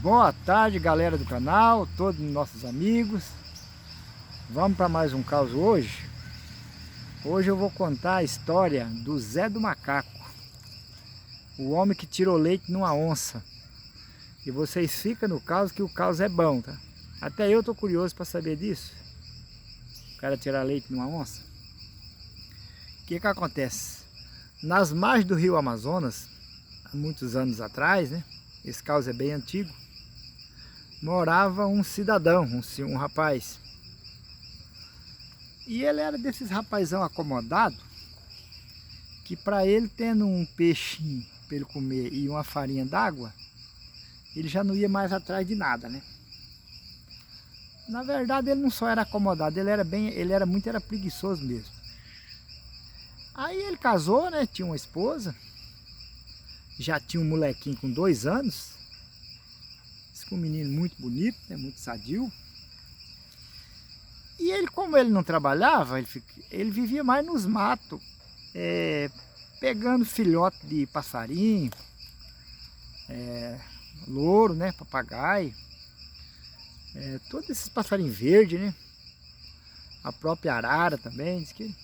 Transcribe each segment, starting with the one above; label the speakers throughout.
Speaker 1: Boa tarde, galera do canal, todos nossos amigos. Vamos para mais um caso hoje. Hoje eu vou contar a história do Zé do Macaco, o homem que tirou leite numa onça. E vocês ficam no caso, que o caso é bom, tá? Até eu tô curioso para saber disso. O cara tirar leite numa onça. O que acontece? Nas margens do rio Amazonas, há muitos anos atrás, né? Esse caso é bem antigo. Morava um cidadão, um rapaz. E ele era desses rapazão acomodado, que para ele, tendo um peixinho para ele comer e uma farinha d'água, ele já não ia mais atrás de nada, né? Na verdade, ele não só era acomodado, ele era preguiçoso mesmo. Aí ele casou, né? Tinha uma esposa, já tinha um molequinho com 2 anos. Um menino muito bonito, né, muito sadio. E ele, como ele não trabalhava, ele vivia mais nos matos, pegando filhote de passarinho, louro, né, papagaio, todos esses passarinhos verdes, né, a própria arara também, diz que.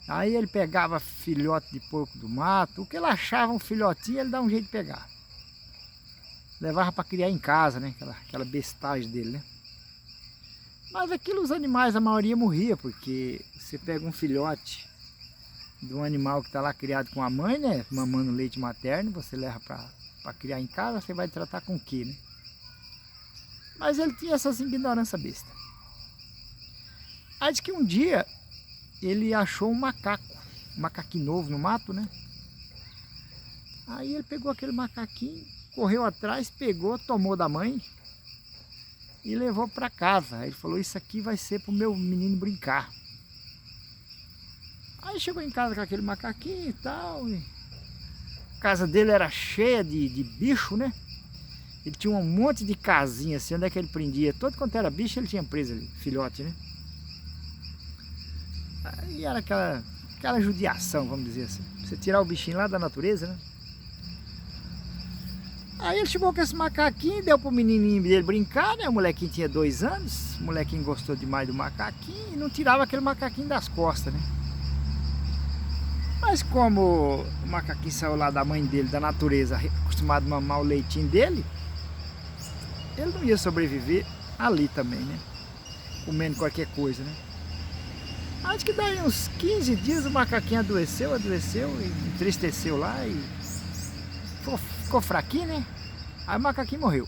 Speaker 1: Aí ele pegava filhote de porco do mato, o que ele achava um filhotinho, ele dava um jeito de pegar. Levava para criar em casa, né? Aquela bestagem dele, né? Mas aquilo, os animais, a maioria morria, porque você pega um filhote de um animal que está lá criado com a mãe, né? Mamando leite materno, você leva para criar em casa, você vai tratar com o quê, né? Mas ele tinha essas ignorâncias besta. Aí diz que um dia ele achou um macaquinho novo no mato, né? Aí ele pegou aquele macaquinho, correu atrás, pegou, tomou da mãe e levou para casa. Ele falou, isso aqui vai ser para o meu menino brincar. Aí chegou em casa com aquele macaquinho e tal. E a casa dele era cheia de bicho, né? Ele tinha um monte de casinha assim, onde é que ele prendia. Todo quanto era bicho, ele tinha preso ali, filhote, né? Aí era aquela judiação, vamos dizer assim. Você tirar o bichinho lá da natureza, né? Aí ele chegou com esse macaquinho, deu pro menininho dele brincar, né? O molequinho tinha 2 anos, o molequinho gostou demais do macaquinho e não tirava aquele macaquinho das costas, né? Mas como o macaquinho saiu lá da mãe dele, da natureza, acostumado a mamar o leitinho dele, ele não ia sobreviver ali também, né? Comendo qualquer coisa, né? Acho que daí uns 15 dias o macaquinho adoeceu e entristeceu lá e ficou fraquinho, né? Aí o macaquinho morreu.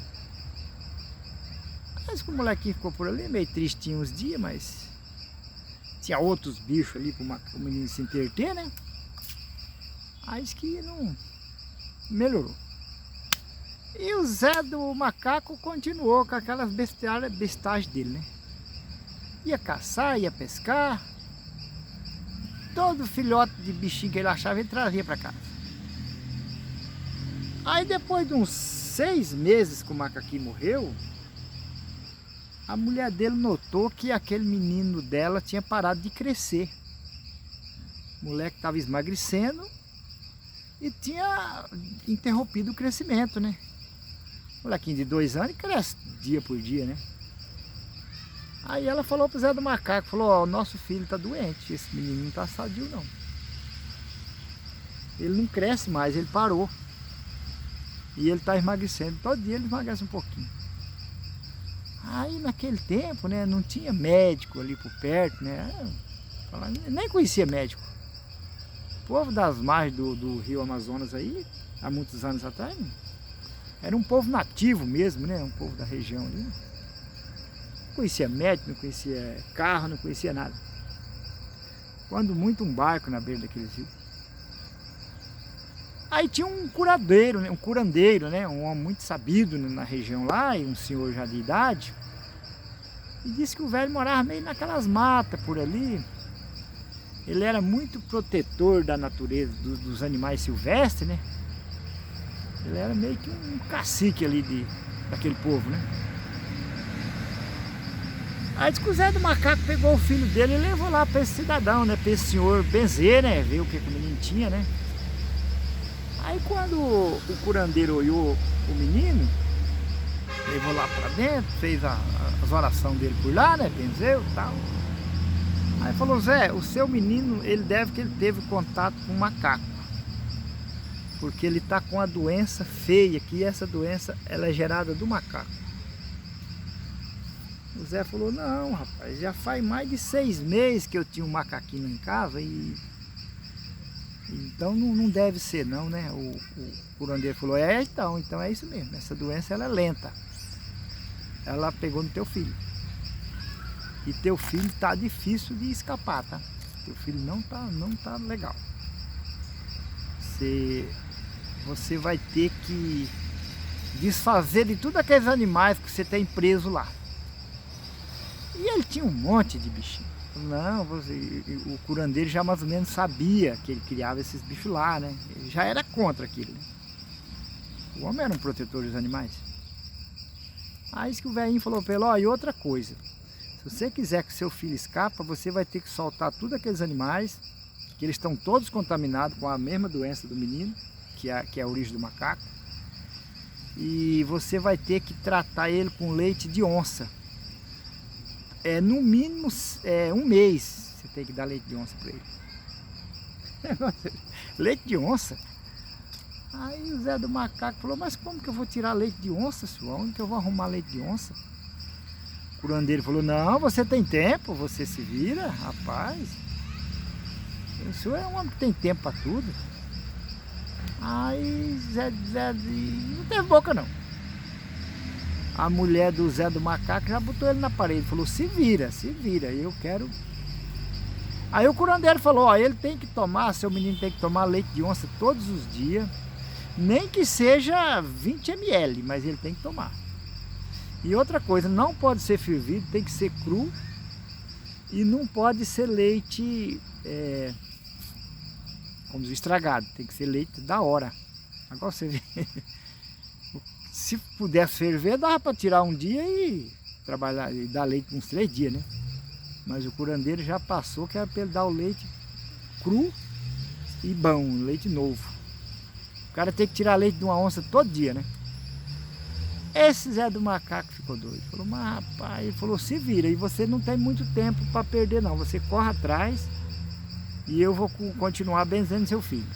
Speaker 1: Mas que o molequinho ficou por ali, meio tristinho uns dias, mas tinha outros bichos ali para o menino se entreter, né? Aí disse que não melhorou. E o Zé do Macaco continuou com aquelas bestagens dele, né? Ia caçar, ia pescar. Todo filhote de bichinho que ele achava, ele trazia para casa. Aí depois de uns 6 meses que o macaquinho morreu, a mulher dele notou que aquele menino dela tinha parado de crescer. O moleque estava emagrecendo e tinha interrompido o crescimento, né? O molequinho de 2 anos cresce dia por dia, né? Aí ela falou pro Zé do Macaco, falou, ó, o nosso filho está doente, esse menino não está sadio não. Ele não cresce mais, ele parou. E ele está emagrecendo, todo dia ele emagrece um pouquinho. Aí naquele tempo, né, não tinha médico ali por perto, né? Nem conhecia médico. O povo das margens do rio Amazonas aí, há muitos anos atrás, era um povo nativo mesmo, né? Um povo da região ali. Não conhecia médico, não conhecia carro, não conhecia nada. Quando muito um barco na beira daqueles rios. Aí tinha um curandeiro, né? Um homem muito sabido na região lá, e um senhor já de idade. E disse que o velho morava meio naquelas matas por ali. Ele era muito protetor da natureza, dos animais silvestres, né? Ele era meio que um cacique ali daquele povo, né? Aí disse que o Zé do Macaco pegou o filho dele e levou lá para esse cidadão, né? Para esse senhor benzer, né? Ver o que o menino tinha, né? Aí quando o curandeiro olhou o menino, levou lá para dentro, fez as orações dele por lá, né? Benzeu e tal. Aí falou: Zé, o seu menino, ele teve contato com um macaco. Porque ele está com uma doença feia, que essa doença ela é gerada do macaco. O Zé falou: não, rapaz, já faz mais de 6 meses que eu tinha um macaquinho em casa e então não deve ser não, né? O curandeiro falou: então é isso mesmo, essa doença ela é lenta. Ela pegou no teu filho. E teu filho tá difícil de escapar, tá? Teu filho não tá legal. Você vai ter que desfazer de tudo aqueles animais que você tem preso lá. E ele tinha um monte de bichinho. Não, o curandeiro já mais ou menos sabia que ele criava esses bichos lá, né? Ele já era contra aquilo, né? O homem era um protetor dos animais. Aí isso que o velhinho falou para ele: ó, e outra coisa, se você quiser que seu filho escapa, você vai ter que soltar tudo aqueles animais, que eles estão todos contaminados com a mesma doença do menino, que é a origem do macaco, e você vai ter que tratar ele com leite de onça. No mínimo 1 mês você tem que dar leite de onça para ele. Leite de onça? Aí o Zé do Macaco falou: mas como que eu vou tirar leite de onça, senhor? Onde que eu vou arrumar leite de onça? O curandeiro falou: não, você tem tempo, você se vira, rapaz. O senhor é um homem que tem tempo para tudo. Aí Zé não teve boca não. A mulher do Zé do Macaco já botou ele na parede, falou: se vira, eu quero. Aí o curandeiro falou: ó, ele tem que tomar, seu menino tem que tomar leite de onça todos os dias, nem que seja 20 ml, mas ele tem que tomar. E outra coisa, não pode ser fervido, tem que ser cru, e não pode ser leite, como diz, estragado, tem que ser leite da hora. Agora você vê. Se pudesse ferver, dava para tirar um dia e trabalhar e dar leite uns 3 dias, né? Mas o curandeiro já passou que era para ele dar o leite cru e bom, leite novo. O cara tem que tirar leite de uma onça todo dia, né? Esse Zé do Macaco ficou doido. Falou: mas rapaz, ele falou: se vira, e você não tem muito tempo para perder não. Você corre atrás e eu vou continuar benzendo seu filho.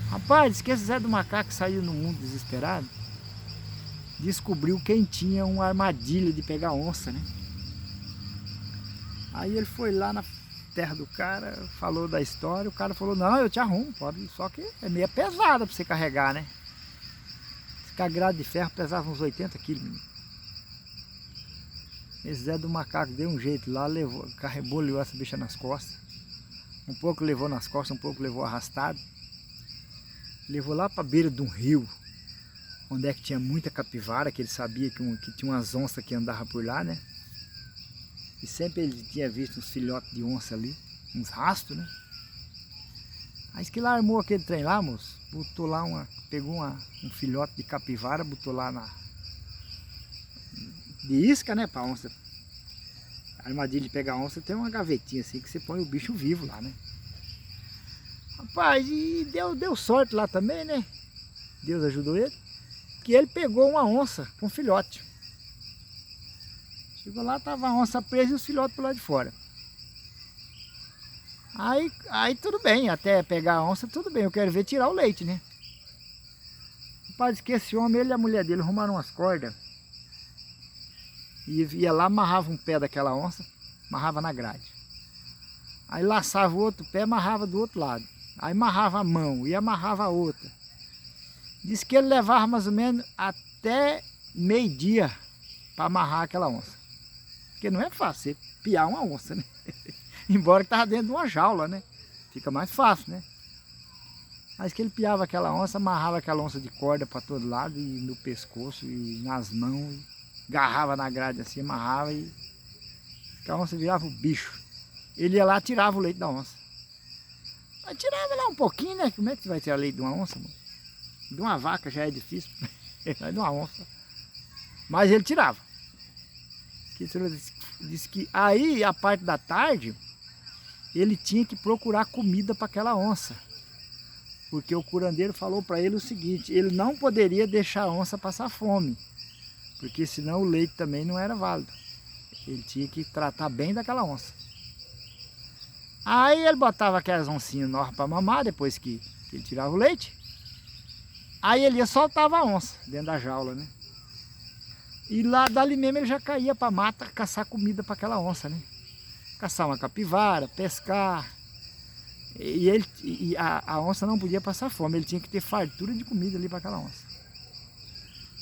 Speaker 1: Rapaz, diz que esse Zé do Macaco saiu no mundo desesperado, descobriu quem tinha uma armadilha de pegar onça, né? Aí ele foi lá na terra do cara, falou da história, o cara falou: não, eu te arrumo, pode, só que é meio pesada para você carregar, né? Esse grade de ferro pesava uns 80 quilos, menino. Esse Zé do Macaco deu um jeito lá, levou essa bicha nas costas. Um pouco levou nas costas, um pouco levou arrastado. Levou lá para a beira de um rio, onde é que tinha muita capivara, que ele sabia que tinha umas onças que andavam por lá, né? E sempre ele tinha visto uns filhotes de onça ali, uns rastros, né? Aí que lá armou aquele trem lá, moço, botou lá pegou um filhote de capivara, botou lá de isca, né, para onça. A armadilha de pegar onça tem uma gavetinha assim que você põe o bicho vivo lá, né? Rapaz, e deu sorte lá também, né? Deus ajudou ele, que ele pegou uma onça com filhote. Chegou lá, tava a onça presa e os filhotes por lá de fora. Aí tudo bem, até pegar a onça, tudo bem, eu quero ver tirar o leite, né? Rapaz, que esse homem, ele e a mulher dele arrumaram umas cordas e ia lá, amarrava um pé daquela onça, amarrava na grade. Aí laçava o outro pé, amarrava do outro lado. Aí amarrava a mão e amarrava a outra. Diz que ele levava mais ou menos até meio-dia para amarrar aquela onça. Porque não é fácil você piar uma onça, né? Embora que estava dentro de uma jaula, né? Fica mais fácil, né? Mas que ele piava aquela onça, amarrava aquela onça de corda para todo lado, e no pescoço, e nas mãos, e agarrava na grade assim, amarrava, e a onça virava o bicho. Ele ia lá e tirava o leite da onça. Mas tirava lá um pouquinho, né? Como é que você vai tirar leite de uma onça, mano? De uma vaca já é difícil, mas de uma onça. Mas ele tirava. Disse que aí, a parte da tarde, ele tinha que procurar comida para aquela onça. Porque o curandeiro falou para ele o seguinte: ele não poderia deixar a onça passar fome. porque senão o leite também não era válido. Ele tinha que tratar bem daquela onça. Aí ele botava aquelas oncinhas novas para mamar, depois que ele tirava o leite. Aí ele ia soltava a onça dentro da jaula, né? E lá dali mesmo ele já caía para a mata caçar comida para aquela onça, né? Caçar uma capivara, pescar. E a onça não podia passar fome, ele tinha que ter fartura de comida ali para aquela onça.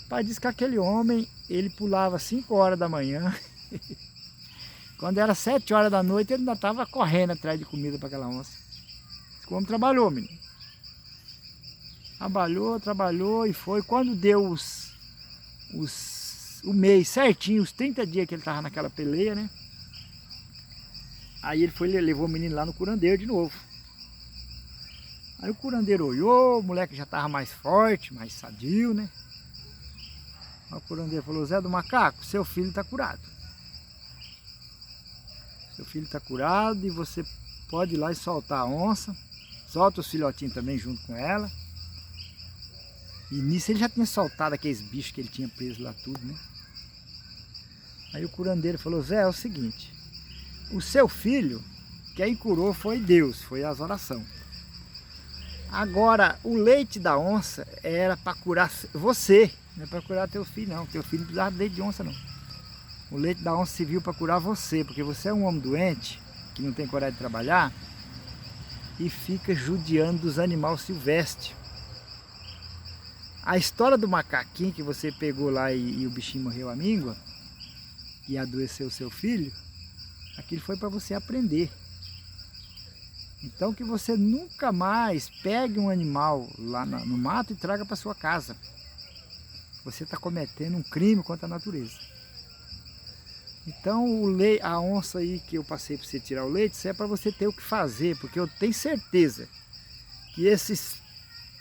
Speaker 1: O pai disse que aquele homem, ele pulava 5 horas da manhã. Quando era 7 horas da noite, ele ainda estava correndo atrás de comida para aquela onça. O homem trabalhou, menino. Trabalhou e foi. Quando deu o mês certinho, os 30 dias que ele estava naquela peleia, né? Aí ele foi, levou o menino lá no curandeiro de novo. Aí o curandeiro olhou, o moleque já estava mais forte, mais sadio, né? Aí o curandeiro falou: Zé do Macaco, seu filho está curado. Seu filho está curado e você pode ir lá e soltar a onça. Solta os filhotinhos também junto com ela. E nisso ele já tinha soltado aqueles bichos que ele tinha preso lá tudo, né? Aí o curandeiro falou: Zé, é o seguinte, o seu filho, quem curou foi Deus, foi as orações. Agora, o leite da onça era para curar você, não é para curar teu filho não. Teu filho não precisava de leite de onça não. O leite da onça serviu para curar você, porque você é um homem doente, que não tem coragem de trabalhar, e fica judiando dos animais silvestres. A história do macaquinho que você pegou lá e o bichinho morreu à míngua, e adoeceu o seu filho, aquilo foi para você aprender. Então que você nunca mais pegue um animal lá no mato e traga para sua casa. Você está cometendo um crime contra a natureza. Então a onça aí que eu passei para você tirar o leite, isso é para você ter o que fazer, porque eu tenho certeza que esses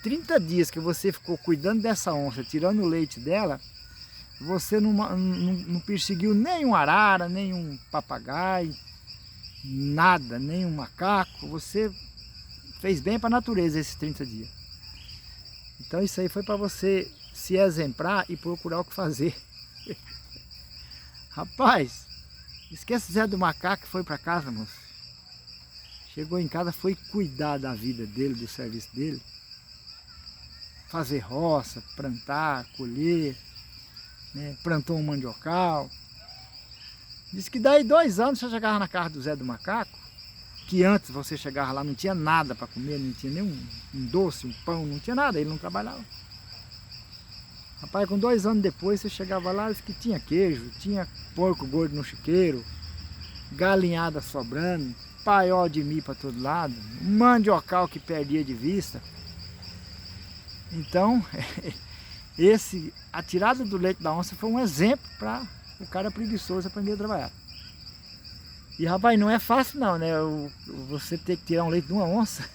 Speaker 1: 30 dias que você ficou cuidando dessa onça, tirando o leite dela, você não perseguiu nenhum arara, nenhum papagaio, nada, nenhum macaco. Você fez bem para a natureza esses 30 dias. Então isso aí foi para você se exemplar e procurar o que fazer. Rapaz, esquece Zé do Macaco que foi para casa, moço. Chegou em casa, foi cuidar da vida dele, do serviço dele. Fazer roça, plantar, colher, né? Plantou um mandiocal. Diz que daí 2 anos você chegava na casa do Zé do Macaco, que antes você chegava lá, não tinha nada para comer, não tinha nem um doce, um pão, não tinha nada, ele não trabalhava. Rapaz, com 2 anos depois você chegava lá, disse que tinha queijo, tinha porco gordo no chiqueiro, galinhada sobrando, paiol de milho para todo lado, um mandiocal que perdia de vista. Então, a tirada do leite da onça foi um exemplo para o cara preguiçoso aprender a trabalhar. E rapaz, não é fácil não, né? Você ter que tirar um leite de uma onça.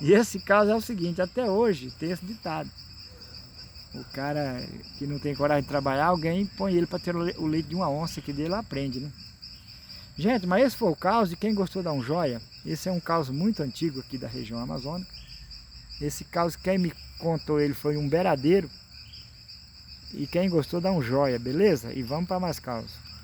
Speaker 1: E esse caso é o seguinte, até hoje tem esse ditado. O cara que não tem coragem de trabalhar, alguém põe ele para ter o leite de uma onça, que dele aprende, né? Gente, mas esse foi o caso, e quem gostou dá um joia. Esse é um caso muito antigo aqui da região amazônica. Esse caso, quem me contou ele foi um beradeiro. E quem gostou dá um joia, beleza? E vamos para mais causos.